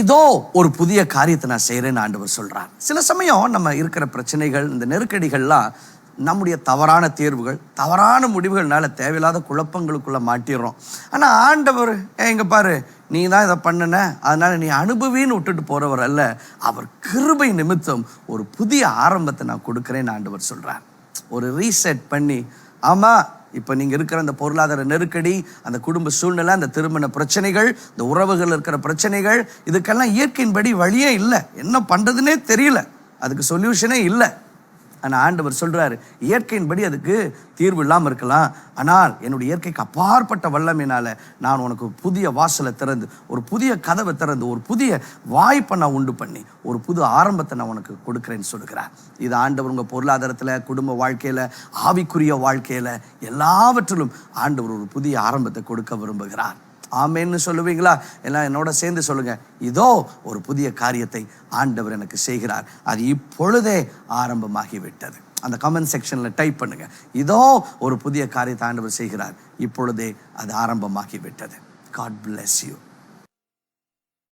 இதோ ஒரு புதிய காரியத்தை நான் செய்கிறேன்னு ஆண்டவர் சொல்கிறார். சில சமயம் நம்ம இருக்கிற பிரச்சனைகள், இந்த நெருக்கடிகள்லாம் நம்முடைய தவறான தேர்வுகள், தவறான முடிவுகள்னால தேவையில்லாத குழப்பங்களுக்குள்ளே மாட்டிடுறோம். ஆனால் ஆண்டவர் எங்க பாரு, நீ தான் இதை பண்ணின, அதனால் நீ அனுபவின்னு விட்டுட்டு போகிறவர் அல்ல. அவர் கிருபை நிமித்தம் ஒரு புதிய ஆரம்பத்தை நான் கொடுக்குறேன்னு ஆண்டவர் சொல்கிறார். ஒரு ரீசெட் பண்ணி, ஆமாம் இப்போ நீங்கள் இருக்கிற அந்த பொருளாதார நெருக்கடி, அந்த குடும்ப சூழ்நிலை, அந்த திருமண பிரச்சனைகள், இந்த உறவுகள் இருக்கிற பிரச்சனைகள், இதுக்கெல்லாம் இயற்கையின்படி வழியே இல்லை. என்ன பண்ணுறதுனே தெரியல, அதுக்கு சொல்யூஷனே இல்லை. ஆனால் ஆண்டவர் சொல்கிறாரு, இயற்கையின்படி அதுக்கு தீர்வு இல்லாமல் இருக்கலாம், ஆனால் என்னுடைய இயற்கைக்கு அப்பாற்பட்ட வல்லமையினால் நான் உனக்கு புதிய வாசலை திறந்து, ஒரு புதிய கதவை திறந்து, ஒரு புதிய வாய்ப்பை நான் உண்டு பண்ணி, ஒரு புது ஆரம்பத்தை நான் உனக்கு கொடுக்குறேன்னு சொல்லுகிறார். இது ஆண்டவர் உங்கள் பொருளாதாரத்தில், குடும்ப வாழ்க்கையில், ஆவிக்குரிய வாழ்க்கையில், எல்லாவற்றிலும் ஆண்டவர் ஒரு புதிய ஆரம்பத்தை கொடுக்க விரும்புகிறார். ஆமேன்னு சொல்லுவீங்களா? எல்லாம் என்னோட சேர்ந்து சொல்லுங்க, இதோ ஒரு புதிய காரியத்தை ஆண்டவர் எனக்கு செய்கிறார், அது இப்பொழுதே ஆரம்பமாகி விட்டது. அந்த கமெண்ட் செக்ஷன்ல டைப் பண்ணுங்க, இதோ ஒரு புதிய காரியத்தை ஆண்டவர் செய்கிறார், இப்பொழுதே அது ஆரம்பமாகி விட்டது. God bless you.